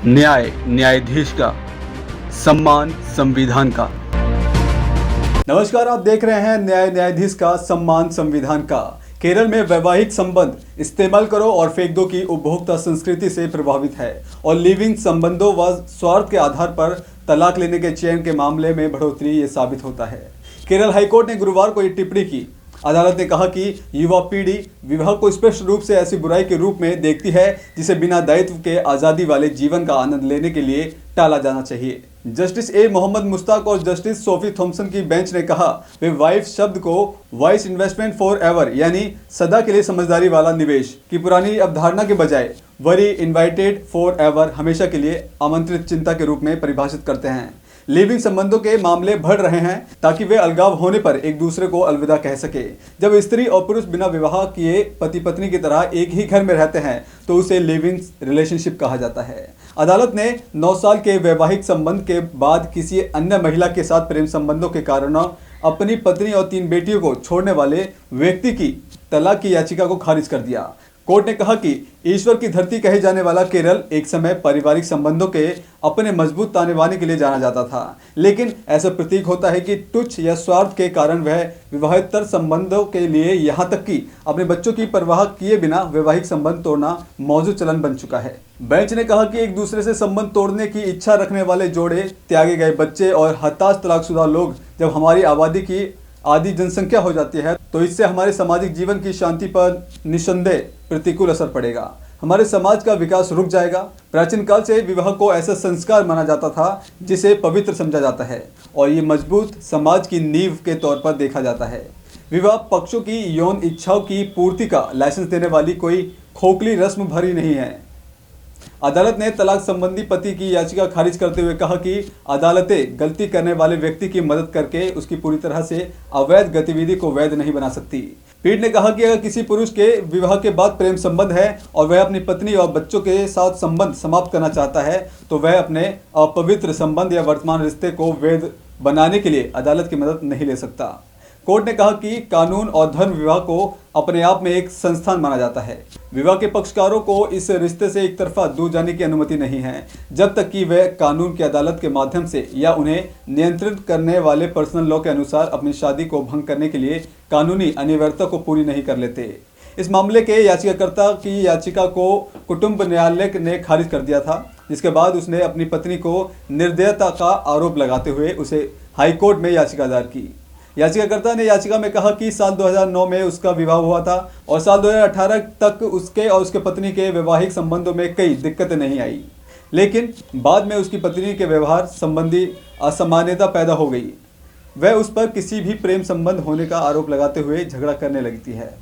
न्यायाधीश का सम्मान संविधान का। नमस्कार, आप देख रहे हैं न्यायाधीश का सम्मान संविधान का। केरल में वैवाहिक संबंध इस्तेमाल करो और फेंक दो की उपभोक्ता संस्कृति से प्रभावित है और लिविंग संबंधों व स्वार्थ के आधार पर तलाक लेने के चयन के मामले में बढ़ोतरी ये साबित होता है। केरल हाईकोर्ट ने गुरुवार को ये टिप्पणी की। अदालत ने कहा कि युवा पीढ़ी विवाह को स्पष्ट रूप से ऐसी बुराई के रूप में देखती है जिसे बिना दायित्व के आज़ादी वाले जीवन का आनंद लेने के लिए टाला जाना चाहिए। जस्टिस ए मोहम्मद मुश्ताक और जस्टिस सोफी थॉम्सन की बेंच ने कहा वे वाइफ शब्द को वाइस इन्वेस्टमेंट फॉर एवर यानी सदा के लिए समझदारी वाला निवेश की पुरानी अवधारणा के बजाय वरी इन्वाइटेड फॉर एवर हमेशा के लिए आमंत्रित चिंता के रूप में परिभाषित करते हैं। लिविंग संबंधों के मामले बढ़ रहे हैं ताकि वे अलगाव होने पर एक दूसरे को अलविदा कह सके। जब स्त्री और पुरुष बिना विवाह किए पति पत्नी की तरह एक ही घर में रहते हैं तो उसे लिविंग रिलेशनशिप कहा जाता है। अदालत ने 9 साल के वैवाहिक संबंध के बाद किसी अन्य महिला के साथ प्रेम संबंधों के कारण अपनी पत्नी और 3 बेटियों को छोड़ने वाले व्यक्ति की तलाक की याचिका को खारिज कर दिया। कोर्ट ने कहा कि ईश्वर की धरती कहे जाने वाला केरल एक समय पारिवारिक संबंधों के अपने मजबूत ताने बाने के लिए जाना जाता था, लेकिन ऐसा प्रतीक होता है कि तुच्छ या स्वार्थ के कारण वह विवाहेतर संबंधों के लिए यहाँ तक कि अपने बच्चों की परवाह किए बिना वैवाहिक संबंध तोड़ना मौजूद चलन बन चुका है। बेंच ने कहा कि एक दूसरे से संबंध तोड़ने की इच्छा रखने वाले जोड़े, त्यागे गए बच्चे और हताश तलाकशुदा लोग जब हमारी आबादी की आधी जनसंख्या हो जाती है तो इससे हमारे सामाजिक जीवन की शांति पर निस्संदेह प्रतिकूल असर पड़ेगा। हमारे समाज का विकास रुक जाएगा। प्राचीन काल से विवाह को ऐसा संस्कार माना जाता था जिसे पवित्र समझा जाता है और ये मजबूत समाज की नींव के तौर पर देखा जाता है। विवाह पक्षों की यौन इच्छाओं की पूर्ति का लाइसेंस देने वाली कोई खोखली रस्म भरी नहीं है। अदालत ने तलाक संबंधी पति की याचिका खारिज करते हुए कहा कि अदालतें गलती करने वाले व्यक्ति की मदद करके उसकी पूरी तरह से अवैध गतिविधि को वैध नहीं बना सकती। पीठ ने कहा कि अगर किसी पुरुष के विवाह के बाद प्रेम संबंध है और वह अपनी पत्नी और बच्चों के साथ संबंध समाप्त करना चाहता है तो वह अपने अपवित्र संबंध या वर्तमान रिश्ते को वैध बनाने के लिए अदालत की मदद नहीं ले सकता। कोर्ट ने कहा कि कानून और धर्म विवाह को अपने आप में एक संस्थान माना जाता है। विवाह के पक्षकारों को इस रिश्ते से एक तरफा दूर जाने की अनुमति नहीं है जब तक कि वे कानून की अदालत के माध्यम से या उन्हें नियंत्रित करने वाले पर्सनल लॉ के अनुसार अपनी शादी को भंग करने के लिए कानूनी अनिवार्यता को पूरी नहीं कर लेते। इस मामले के याचिकाकर्ता की याचिका को कुटुंब न्यायालय ने खारिज कर दिया था, जिसके बाद उसने अपनी पत्नी को निर्दयता का आरोप लगाते हुए उसे हाईकोर्ट में याचिका दायर की। याचिकाकर्ता ने याचिका में कहा कि साल 2009 में उसका विवाह हुआ था और साल 2018 तक उसके और उसके पत्नी के वैवाहिक संबंधों में कई दिक्कतें नहीं आई, लेकिन बाद में उसकी पत्नी के व्यवहार संबंधी असामान्यता पैदा हो गई। वह उस पर किसी भी प्रेम संबंध होने का आरोप लगाते हुए झगड़ा करने लगती है।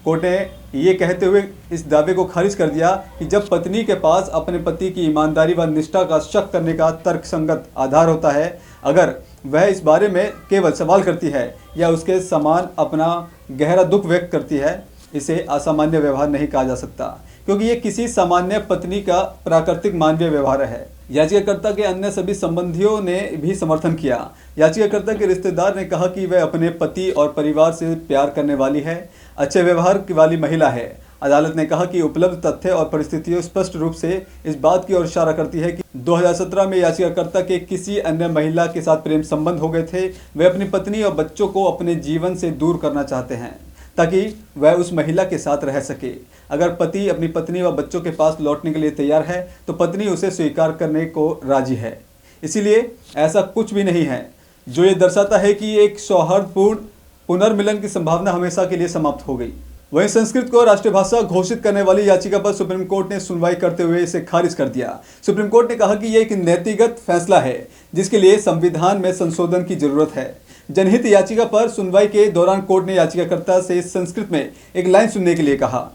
कोर्ट ने ये कहते हुए इस दावे को खारिज कर दिया कि जब पत्नी के पास अपने पति की ईमानदारी व निष्ठा का शक करने का तर्कसंगत आधार होता है, अगर वह इस बारे में केवल सवाल करती है या उसके समान अपना गहरा दुख व्यक्त करती है, इसे असामान्य व्यवहार नहीं कहा जा सकता, क्योंकि ये किसी सामान्य पत्नी का प्राकृतिक मानवीय व्यवहार है। याचिकाकर्ता के अन्य सभी संबंधियों ने भी समर्थन किया। याचिकाकर्ता के रिश्तेदार ने कहा कि वह अपने पति और परिवार से प्यार करने वाली है, अच्छे व्यवहार वाली महिला है। अदालत ने कहा कि उपलब्ध तथ्य और परिस्थितियां स्पष्ट रूप से इस बात की ओर इशारा करती है कि 2017 में याचिकाकर्ता के किसी अन्य महिला के साथ प्रेम संबंध हो गए थे। वे अपनी पत्नी और बच्चों को अपने जीवन से दूर करना चाहते हैं ताकि वह उस महिला के साथ रह सके। अगर पति अपनी पत्नी व बच्चों के पास लौटने के लिए तैयार है तो पत्नी उसे स्वीकार करने को राजी है। इसीलिए ऐसा कुछ भी नहीं है जो ये दर्शाता है कि एक सौहार्दपूर्ण पुनर्मिलन की संभावना हमेशा के लिए समाप्त हो गई। वहीं संस्कृत को राष्ट्रभाषा घोषित करने वाली याचिका पर सुप्रीम कोर्ट ने सुनवाई करते हुए इसे खारिज कर दिया। सुप्रीम कोर्ट ने कहा कि यह एक नैतिकगत फैसला है जिसके लिए संविधान में संशोधन की जरूरत है। जनहित याचिका पर सुनवाई के दौरान कोर्ट ने याचिकाकर्ता से संस्कृत में एक लाइन सुनने के लिए कहा।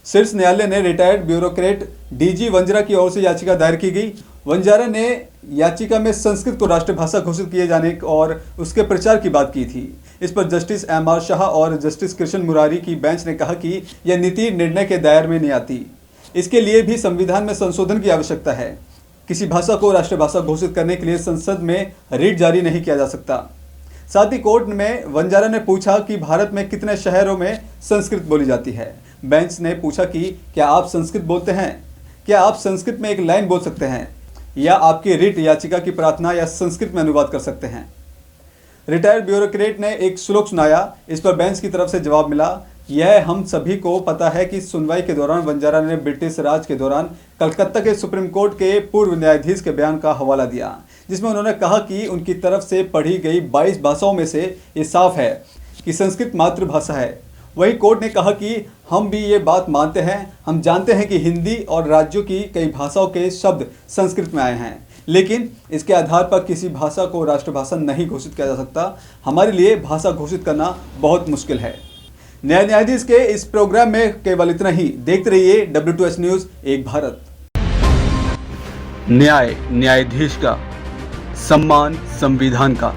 शीर्ष न्यायालय ने रिटायर्ड ब्यूरोक्रेट डीजी वंजारा की ओर से याचिका दायर की गई। वंजारा ने याचिका में संस्कृत को राष्ट्रभाषा घोषित किए जाने और उसके प्रचार की बात की थी। इस पर जस्टिस एम.आर. शाह और जस्टिस कृष्ण मुरारी की बेंच ने कहा कि यह नीति निर्णय के दायरे में नहीं आती। इसके लिए भी संविधान में संशोधन की आवश्यकता है। किसी भाषा को राष्ट्रभाषा घोषित करने के लिए संसद में रिट जारी नहीं किया जा सकता। साथ ही कोर्ट में वंजारा ने पूछा कि भारत में कितने शहरों में संस्कृत बोली जाती है। बेंच ने पूछा कि क्या आप संस्कृत बोलते हैं? क्या आप संस्कृत में एक लाइन बोल सकते हैं या आपकी रिट याचिका की प्रार्थना या संस्कृत में अनुवाद कर सकते हैं? रिटायर्ड ब्यूरोक्रेट ने एक श्लोक सुनाया। इस पर बेंच की तरफ से जवाब मिला, यह हम सभी को पता है कि सुनवाई के दौरान वंजारा ने ब्रिटिश राज के दौरान कलकत्ता के सुप्रीम कोर्ट के पूर्व न्यायाधीश के बयान का हवाला दिया, जिसमें उन्होंने कहा कि उनकी तरफ से पढ़ी गई 22 भाषाओं में से ये साफ है कि संस्कृत मातृभाषा है। वही कोर्ट ने कहा कि हम भी ये बात मानते हैं, हम जानते हैं कि हिंदी और राज्यों की कई भाषाओं के शब्द संस्कृत में आए हैं, लेकिन इसके आधार पर किसी भाषा को राष्ट्रभाषा नहीं घोषित किया जा सकता। हमारे लिए भाषा घोषित करना बहुत मुश्किल है। न्यायाधीश के इस प्रोग्राम में केवल इतना ही। देखते रहिए W2S न्यूज़, एक भारत। न्याय न्यायाधीश का, सम्मान संविधान का।